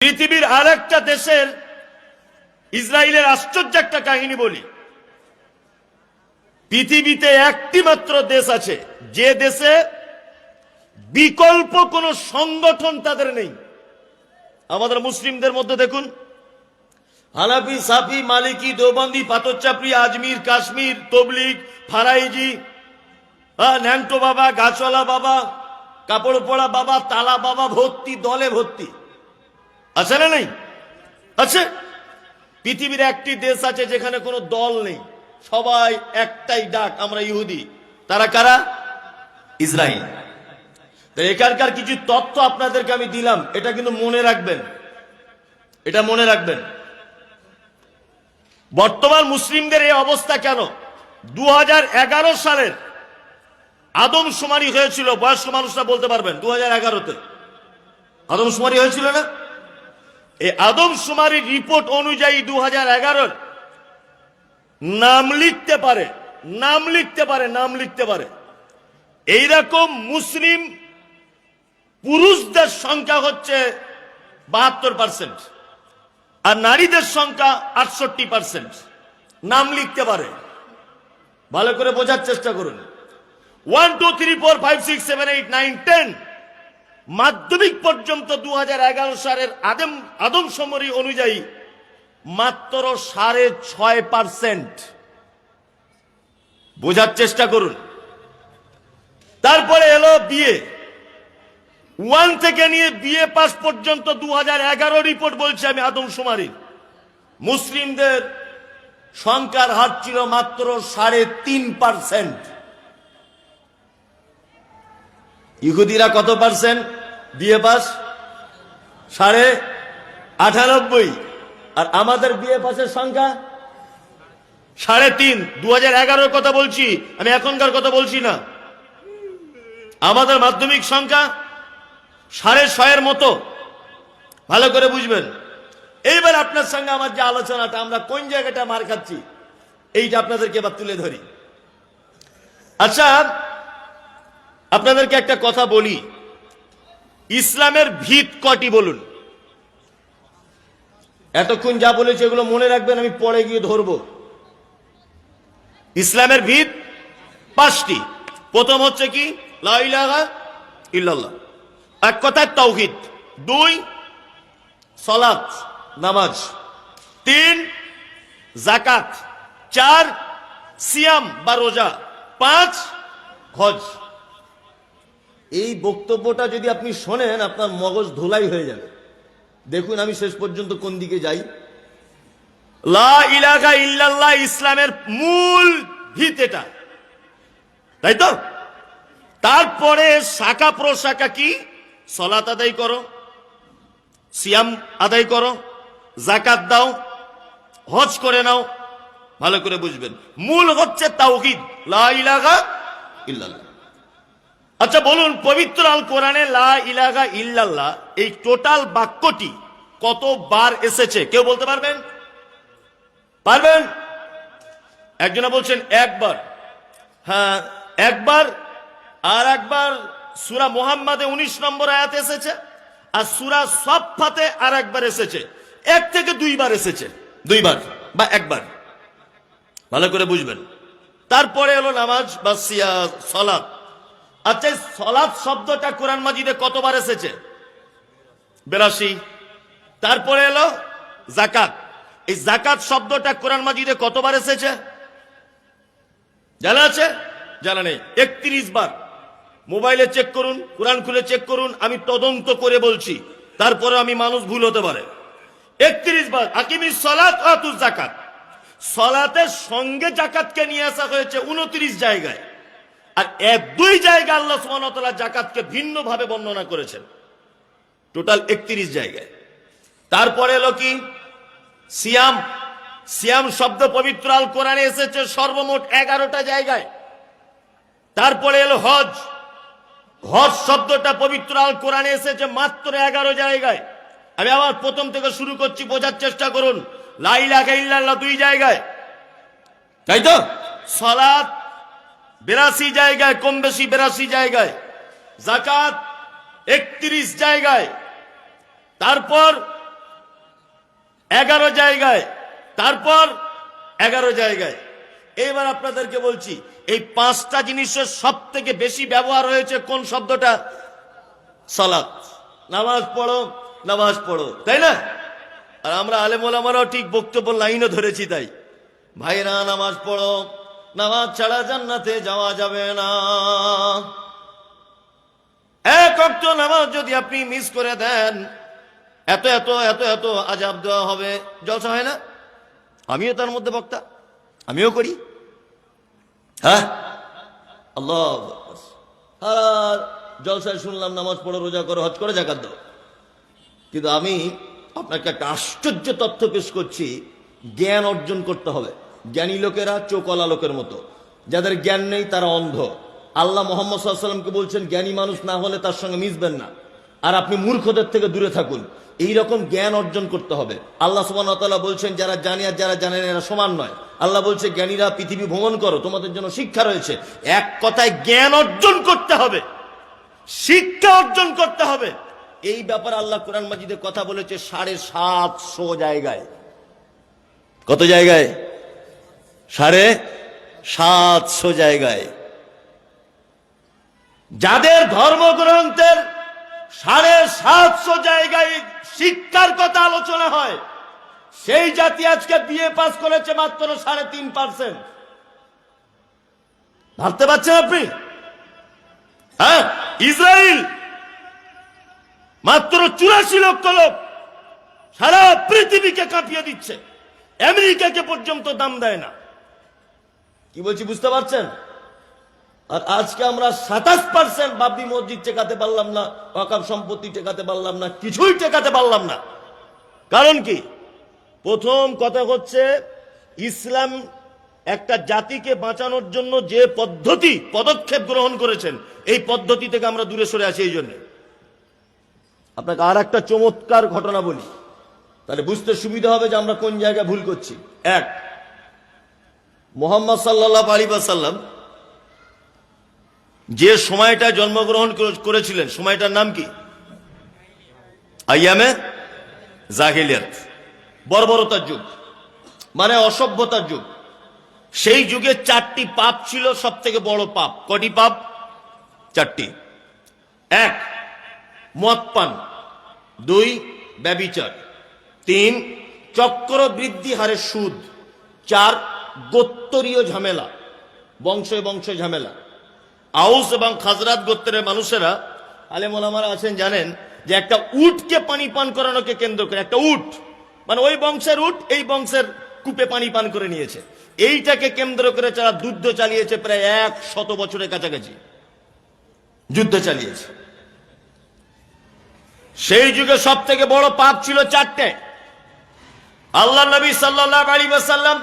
পৃথিবীর আরেকটা দেশের ইসরায়েলের আশ্চর্য একটা কাহিনী বলি। পৃথিবীতে একটি মাত্র দেশ আছে যে দেশে বিকল্প কোনো সংগঠন তাদের নেই। আমাদের মুসলিমদের মধ্যে দেখুন, হানাফি, সাফি, মালিকি, দেওবন্দি, পাথরচাপড়ি, আজমির, কাশ্মীর, তবলিগ, ফারাইজি, ন্যাংটো বাবা, গাছওয়ালা বাবা, কাপড় পড়া বাবা, তালা বাবা, ভর্তি দলে ভর্তি। আছে না নেই? আছে। পৃথিবীর একটি দেশ আছে যেখানে কোনো দল নেই, সবাই একটাই ডাক, আমরা ইহুদি। তারা কারা? ইসরায়েল। এখানকার কিছু তথ্য আপনাদেরকে আমি দিলাম, এটা কিন্তু মনে রাখবেন, এটা মনে রাখবেন। বর্তমান মুসলিমদের এই অবস্থা কেন? 2011 সালের আদমশুমারি হয়েছিল, বয়স্ক মানুষরা বলতে পারবেন। 2011-তে আদমশুমারি হয়েছিল না? এই আদমশুমারির রিপোর্ট অনুযায়ী 2011 নাম লিখতে পারে, নাম লিখতে পারে, নাম লিখতে পারে এইরকম মুসলিম পুরুষদের সংখ্যা হচ্ছে 72%, আর নারীদের সংখ্যা 68%। নাম লিখতে পারে, ভালো করে বোঝার চেষ্টা করুন। 1 2 3 4 5 6 7 8 9 10 মাধ্যমিক পর্যন্ত 2011 সালের আদমশুমারি অনুযায়ী মাত্র 6.5%। বোঝার চেষ্টা করুন। তারপরে এলো বিয়ে, 1 থেকে নিয়ে বিয়ে পাস পর্যন্ত 2011 রিপোর্ট বলছে আমি আদমশুমারি, মুসলিমদের সংখ্যার হার ছিল মাত্র 3.5%। ইহুদিরা কত পার্সেন্ট বিয়ে পাস? 98.5। আর আমাদের বিয়ে পাসের সংখ্যা 3.5। 2011 কথা বলছি আমি, এখনকার কথা বলছি না। আমাদের মাধ্যমিক সংখ্যা 6.5 মতো, ভালো করে বুঝবেন। এইবার আপনার সঙ্গে আমার যে আলোচনাটা, আমরা কোন জায়গাটা মার খাচ্ছি এইটা আপনাদেরকে এবার তুলে ধরি। আচ্ছা, আপনাদেরকে একটা কথা বলি, ইসলামের ভিত কটি বলুন? এতক্ষণ যা বলেছি এগুলো মনে রাখবেন, আমি পরে গিয়ে ধরবো। ইসলামের ভিত 5টি। প্রথম হচ্ছে কি? লা ইলাহা ইল্লাল্লাহ, এক কথায় তাওহীদ। 2 সালাত নামাজ, 3 যাকাত, 4 সিয়াম বা রোজা, 5 হজ। এই বক্তব্যটা যদি আপনি শোনেন আপনার মগজ ধোলাই হয়ে যাবে। দেখুন আমি শেষ পর্যন্ত কোন দিকে যাই। লা ইলাহা ইল্লাল্লাহ ইসলামের মূল ভিত, এটা তাই তো? তারপরে শাখা প্রশাখা কি? সালাত আদায় করো, সিয়াম আদায় করো, যাকাত দাও, হজ করে নাও। ভালো করে বুঝবেন, মূল হচ্ছে তাওহীদ, লা ইলাহা ইল্লাল্লাহ। আচ্ছা বলুন, পবিত্র আল কোরআনে লা ইলাহা ইল্লাল্লাহ এই টোটাল বাক্যটি কতবার এসেছে কেউ বলতে পারবেন? পারবেন? একজনা বলছেন একবার। হ্যাঁ একবার। আর একবার সূরা মুহাম্মাদে 19 নম্বর আয়াতে এসেছে, আর সূরা সাফফাতে আর একবার এসেছে। 1 থেকে 2 বার এসেছে, 2 বার বা একবার, ভালো করে বুঝবেন। তারপরে হলো নামাজ বা সালাত। আচ্ছা, সালাত শব্দটা কোরআন মাজিদে কতবার এসেছে? 82। তারপরে এলো যাকাত। এই যাকাত শব্দটা কোরআন মাজিদে কতবার এসেছে জানা আছে? জানা নেই। 31 বার। মোবাইলে চেক করুন, কোরআন খুলে চেক করুন, আমি তদন্ত করে বলছি, তারপরে আমি মানুষ ভুল হতে পারে। 31 বার আকিমিস সালাত ওয়া আতুজ যাকাত। সালাতের সঙ্গে যাকাতকে নিয়ে আসা হয়েছে 29 জায়গায়, আর 1-2 জায়গায় আল্লাহ সুবহানাহু ওয়া তাআলা যাকাতকে ভিন্নভাবে বর্ণনা করেছেন, টোটাল 31 জায়গায়। তারপরে এলো কি? সিয়াম। সিয়াম শব্দ পবিত্র আল কোরআনে এসেছে সর্বমোট 11টা জায়গায়। তারপরে এলো হজ। হজ শব্দটা পবিত্র আল কোরআনে এসেছে মাত্র 11 জায়গায়। আমি আবার প্রথম থেকে শুরু করছি, বোঝার চেষ্টা করুন। লা ইলাহা ইল্লাল্লাহ 2 জায়গায়, তাই তো? সালাত 82 জায়গায়, কম বেশি 82 জায়গায়। যাকাত 31 জায়গায়। তারপর 11 জায়গায়, তারপর 11 জায়গায়। এবার আপনাদেরকে বলছি, এই 5টা জিনিসের সব থেকে বেশি ব্যবহার হয়েছে কোন শব্দটা? সালাত। নামাজ পড়ো, নামাজ পড়ো, তাই না? আর আমরা আলেম ওলামারাও ঠিক বক্তব্য লাইনও ধরেছি। তাই ভাইরা, নামাজ পড়ো, নামাজ ছাড়া জান্নাতে যাওয়া যাবে না। এক ওয়াক্ত নামাজ যদি আপনি মিস করে দেন, এত এত এত এত আযাব দেওয়া হবে। জলসা হয় না? আমিও তার মধ্যে বক্তা, আমিও করি। হ্যাঁ, আল্লাহ আর জলসায় শুনলাম নামাজ পড়ো, রোজা করো, হজ করে, যাকাত দাও। কিন্তু আমি আপনাকে একটা আশ্চর্য তথ্য পেশ করছি। জ্ঞান অর্জন করতে হবে। জ্ঞানী লোকেরা চোখওয়ালা লোকের মতো, যাদের জ্ঞান নেই তারা অন্ধ। আল্লাহ মুহাম্মদ সাল্লাল্লাহু আলাইহি ওয়াসাল্লামকে বলছেন জ্ঞানী মানুষ না হলে তার সঙ্গে মিশবেন না, আর আপনি মূর্খদের থেকে দূরে থাকুন। এই রকম জ্ঞান অর্জন করতে হবে। আল্লাহ সুবহানাহু ওয়া তাআলা বলছেন যারা জানে আর যারা জানে না এরা সমান নয়। আল্লাহ বলছে জ্ঞানীরা পৃথিবী ভ্রমণ করো, তোমাদের জন্য শিক্ষা রয়েছে। এক কথায় জ্ঞান অর্জন করতে হবে, শিক্ষা অর্জন করতে হবে। এই ব্যাপারে আল্লাহ কোরআন মাজিদে কথা বলেছে 750 জায়গায়। কত জায়গায়? 750 জায়গায়। যাদের ধর্মগ্রন্থের 750 জায়গায় শিক্ষার কথা আলোচনা হয়, সেই জাতি আজকে বিএ পাস করেছে মাত্র 3.5%। ভাবতে পারছেন আপনি? হ্যাঁ, ইসরায়েল মাত্র 84 লক্ষ লোক, সারা পৃথিবীকে কাঁপিয়ে দিচ্ছে। আমেরিকাকে পর্যন্ত দাম দেয় না। কি বলছি বুঝতে পারছেন? আর আজকে আমরা 27% বাবরি মসজিদ টেকাতে পারলাম না, ওয়াকফ সম্পত্তি টেকাতে পারলাম না, কিছুই টেকাতে পারলাম না। কারণ কি? প্রথম কথা হচ্ছে, ইসলাম একটা জাতিকে বাঁচানোর জন্য যে পদক্ষেপ গ্রহণ করেছেন, এই পদ্ধতি থেকে আমরা দূরে সরে আছি। এই জন্য আপনাকে আর একটা চমৎকার ঘটনা বলি, তাহলে বুঝতে সুবিধা হবে যে আমরা কোন জায়গায় ভুল করছি। এক, মুহাম্মদ সাল্লাল্লাহু আলাইহি ওয়াসাল্লাম যে সময়টা জন্মগ্রহণ করেছিলেন, সময়টার নাম কি? আইয়ামে জাহিলিয়াত, বর্বরতার যুগ, মানে অসভ্যতার যুগ। সেই যুগে 4টি পাপ ছিল সব থেকে বড় পাপ। কটি পাপ? 4টি। 1, মদ পান। 2, ব্যভিচার। 3, চক্রবৃদ্ধি হারে সুদ। 4, গোত্তরীয় ঝামেলা, বংশে বংশে ঝামেলা। আউস এবং খাজরাত গোত্রের মানুষেরা, আলেম ওলামারা আছেন জানেন, যে একটা উটকে পানি পান করানোকে কেন্দ্র করে, একটা উট মানে ওই বংশের উট এই বংশের কূপে পানি পান করে নিয়েছে, এইটাকে কেন্দ্র করে যারা যুদ্ধ চালিয়েছে, প্রায় 100 বছরের কাছাকাছি যুদ্ধ চালিয়েছে। সেই যুগে সব থেকে বড় পাপ ছিল 4টে। আল্লাহ নবী সাল্লাল্লাহু আলাইহি ওয়াসাল্লাম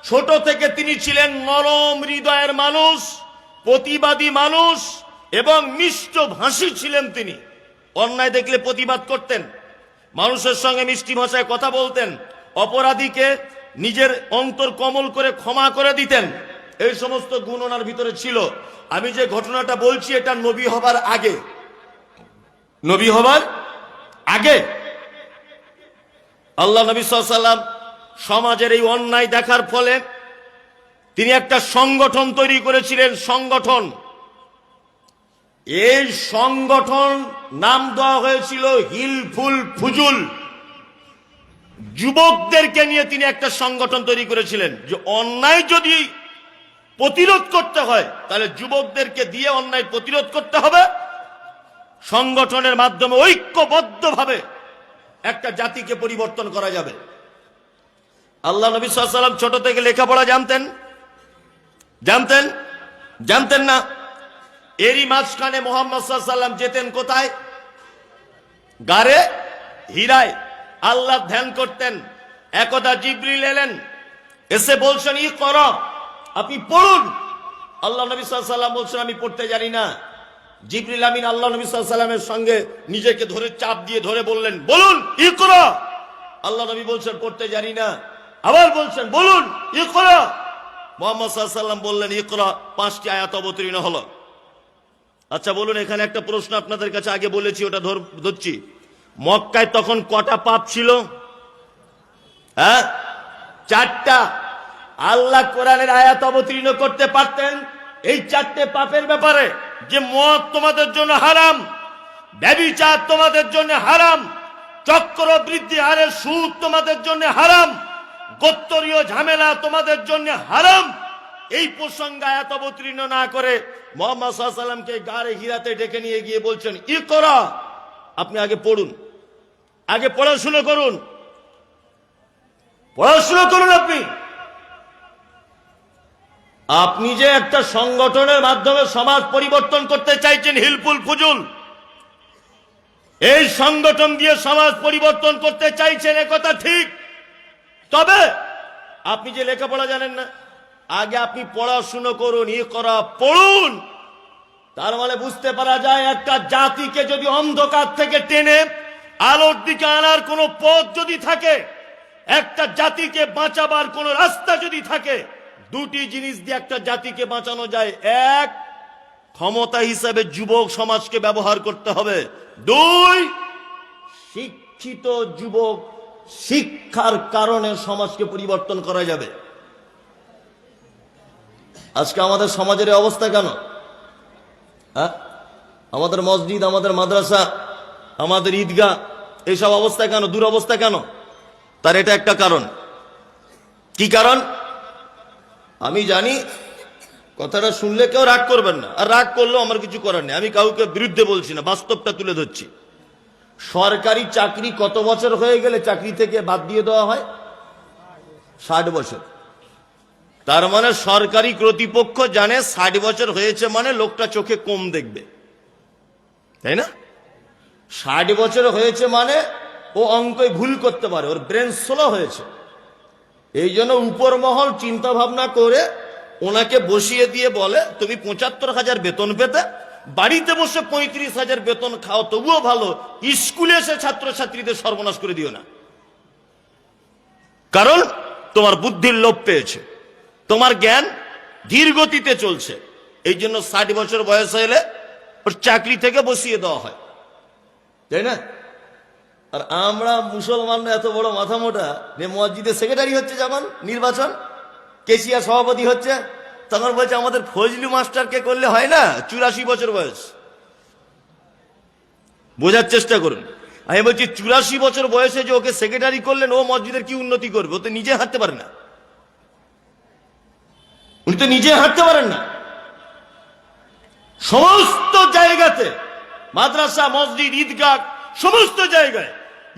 ছোট থেকে তিনি ছিলেন নরম হৃদয়ের মানুষ, প্রতিবাদী মানুষ এবং মিষ্ট ভাষী ছিলেন। তিনি অন্যায় দেখলে প্রতিবাদ করতেন, মানুষের সঙ্গে মিষ্টি ভাষায় কথা বলতেন, অপরাধীকে নিজের অন্তর কোমল করে ক্ষমা করে দিতেন। এই সমস্ত গুণ ওনার ভিতরে ছিল। আমি যে ঘটনাটা বলছি এটা নবী হবার আগে, নবী হবার আগে আল্লাহ নবী সাল্লাল্লাহু আলাইহি ওয়াসাল্লাম সমাজের এই অন্যায় দেখার ফলে তিনি একটা সংগঠন তৈরি করেছিলেন। সংগঠন, এই সংগঠন নাম দেওয়া হয়েছিল হিলফুল ফুজুল। যুবকদেরকে নিয়ে তিনি একটা সংগঠন তৈরি করেছিলেন, যে অন্যায় যদি প্রতিরোধ করতে হয় তাহলে যুবকদেরকে দিয়ে অন্যায় প্রতিরোধ করতে হবে। সংগঠনের মাধ্যমে ঐক্যবদ্ধভাবে একটা জাতিকে পরিবর্তন করা যাবে। আল্লাহ নবী সাল্লাল্লাহু আলাইহি ওয়াসাল্লাম ছোট থেকে লেখাপড়া জানতেন? জানতেন? জানতেন না। এরই মাঝখানে মুহাম্মদ সাল্লাল্লাহু আলাইহি ওয়াসাল্লাম যেতেন কোথায়? গারে হিরায় আল্লাহ ধ্যান করতেন। একদা জিবরিল এলেন, এসে বলছেন ইকরা, আপনি পড়ুন। আল্লাহ নবী সাল্লাল্লাহু আলাইহি ওয়াসাল্লাম বলছেন আমি পড়তে জানি না। জিবরিল আমিন আল্লাহ নবী সাল্লাল্লাহু আলাইহি ওয়াসাল্লামের সঙ্গে নিজেকে ধরে চাপ দিয়ে ধরে বললেন, বলুন ইকরা। আল্লাহ নবী বলছেন পড়তে জানি না। আবার বলছেন বলুন ইকরা। মুহাম্মদ সাল্লাল্লাহু আলাইহি ওয়াসাল্লাম বললেন ইকরা। 5টি আয়াত অবতীর্ণ হলো। আচ্ছা বলুন, এখানে একটা প্রশ্ন আপনাদের কাছে আগে বলেছি, ওটা ধরছি। মক্কায় তখন কটা পাপ ছিল? হ্যাঁ, চারটা আল্লাহ কোরআনের আয়াত অবতীর্ণ করতে পারতেন এই চারটে পাপের ব্যাপারে, যে মদ তোমাদের জন্য হারাম, ব্যভিচার তোমাদের জন্য হারাম, চক্রবৃদ্ধি হারে সুদ তোমাদের জন্য হারাম, গোত্তরীয় ঝামেলা তোমাদের জন্য হারাম। এই প্রসঙ্গে আয়াত অবতীর্ণ না করে মুহাম্মদ সাল্লাল্লাহু আলাইহি ওয়াসাল্লামকে গারে হিরাতে ডেকে নিয়ে গিয়ে বলছেন, ইকরা, আপনি আগে পড়ুন, আগে পড়াশোনা করুন, পড়াশোনা করুন। আপনি যে একটা সংগঠনের মাধ্যমে সমাজ পরিবর্তন করতে চাইছেন, হিলফুল ফুজুল, এই সংগঠন দিয়ে সমাজ পরিবর্তন করতে চাইছেন, একথা ঠিক। তবে আপনি যে লেখাপড়া জানেন না, আগে আপনি পড়াশুনো করুন, ইকরা পড়ুন। তার মানে বুঝতে পারা যায় একটা জাতিকে যদি অন্ধকার থেকে টেনে আলোর দিকে আনার কোন পথ যদি থাকে, একটা জাতিকে বাঁচাবার কোন রাস্তা যদি থাকে, দুটি জিনিস দিয়ে একটা জাতিকে বাঁচানো যায়। এক, ক্ষমতা হিসাবে যুবক সমাজকে ব্যবহার করতে হবে। দুই, শিক্ষিত যুবক শিক্ষার কারণে সমাজকে পরিবর্তন করা যাবে। আজকে আমাদের সমাজের অবস্থা কেন? হ্যাঁ, আমাদের মসজিদ, আমাদের মাদ্রাসা, আমাদের ঈদগাহ, এইসব অবস্থা কেন, দুরবস্থা কেন? তার এটা একটা কারণ। কি কারণ? আমি জানি, কথাটা শুনলে কেউ রাগ করবেন না, আর রাগ করলেও আমার কিছু করার নেই, আমি কাউকে বিরুদ্ধে বলছি না, বাস্তবটা তুলে ধরছি। সরকারি চাকরি কত বছর হয়ে গেলে চাকরি থেকে বাদ দিয়ে দেওয়া হয়? 60 বছর। তার মানে সরকারি কর্তৃপক্ষ জানে 60 বছর হয়েছে মানে লোকটা চোখে কম দেখবে, তাই না? 60 বছর হয়েছে মানে ও অঙ্কে ভুল করতে পারে, ওর ব্রেন স্লো হয়েছে। এই জন্য উপর মহল চিন্তা ভাবনা করে ওনাকে বসিয়ে দিয়ে বলে, তুমি 75,000 বেতন পেতে, বাড়িতে বসে 35,000 বেতন খাও, তবুও ভালো, স্কুলে এসে ছাত্রছাত্রীদের সর্বনাশ করে দিও না। কারণ তোমার বুদ্ধির লোভ পেয়েছে, তোমার জ্ঞান ধীর গতিতে চলছে। এই জন্য 60 বছর বয়স হলে ওর চাকরি থেকে বসিয়ে দেওয়া হয়, তাই না? আর আমরা মুসলমানরা এত বড় মাথা মোটা যে মসজিদের সেক্রেটারি হচ্ছে, যখন নির্বাচন কেশিয়া সভাপতি হচ্ছে, তখন বলছে আমাদের ফজলু মাস্টারকে করলে হয় না, 84 বছর বয়স। বোঝার চেষ্টা করুন। আমি বলছি 84 বছর বয়সে যে ওকে সেক্রেটারি করলেন, ও মসজিদের কি উন্নতি করবে? ও তো নিজে হাঁটতে পারে না, উনি তো নিজে হাঁটতে পারেন না। সমস্ত জায়গাতে, মাদ্রাসা, মসজিদ, ঈদগাহ, সমস্ত জায়গায়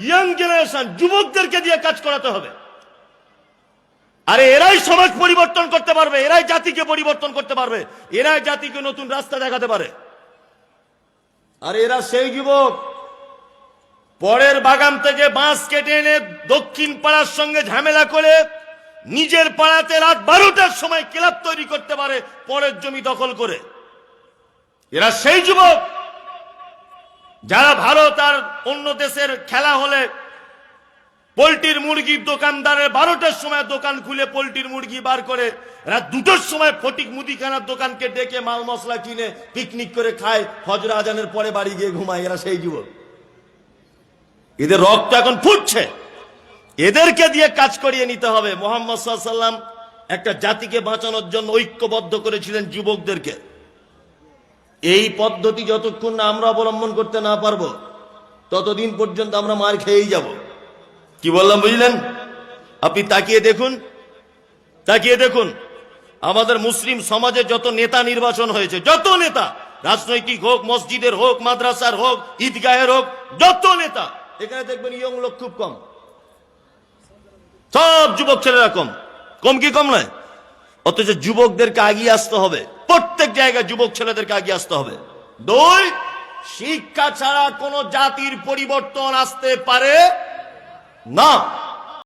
ইয়াং জেনারেশন, যুবকদেরকে দিয়ে কাজ করাতে হবে। আরে এরাই সমাজ পরিবর্তন করতে পারবে, এরাই জাতিকে পরিবর্তন করতে পারবে, এরাই জাতিকে নতুন রাস্তা দেখাতে পারে। আর এরা সেই যুবক, পরের বাগান থেকে বাঁশ কেটে এনে দক্ষিণ পাড়ার সঙ্গে ঝামেলা করে নিজের পাড়াতে রাত 12টার সময় ক্লাব তৈরি করতে পারে, পরের জমি দখল করে। এরা সেই যুবক যারা ভারত আর অন্য দেশের খেলা হলে পোল্ট্রির মুরগির দোকানদারের 12টার সময় দোকান খুলে পোল্ট্রির মুরগি বার করে, রাত 2টোর সময় ফটিক মুদিখানার দোকানকে ডেকে মাল মশলা কিনে পিকনিক করে খায়, ফজর আজানের পরে বাড়ি গিয়ে ঘুমায়। এরা সেই যুবক, এদের রক্ত এখন ফুটছে, এদেরকে দিয়ে কাজ করিয়ে নিতে হবে। মুহাম্মদ সাল্লাল্লাহু আলাইহি ওয়াসাল্লাম একটা জাতিকে বাঁচানোর জন্য ঐক্যবদ্ধ করেছিলেন যুবকদেরকে। এই পদ্ধতি যতক্ষণ না আমরা অবলম্বন করতে না পারবো, ততদিন পর্যন্ত আমরা মার খেয়েই যাব। কি বললাম বুঝলেন? আপনি তাকিয়ে দেখুন, তাকিয়ে দেখুন আমাদের মুসলিম সমাজে যত নেতা নির্বাচন হয়েছে, যত নেতা, রাজনৈতিক হোক, মসজিদের হোক, মাদ্রাসার হোক, ঈদগাহের হোক, যত নেতা, এখানে দেখবেন ইয়ং লোক খুব কম, সব যুবক ছেলেরা কম। কম কি কম নয়? অথচ যুবকদেরকে এগিয়ে আসতে হবে, প্রত্যেক জায়গায় যুবক ছেলেদেরকে এগিয়ে আসতে হবে। দুই, শিক্ষা ছাড়া কোন জাতির পরিবর্তন আসতে পারে না।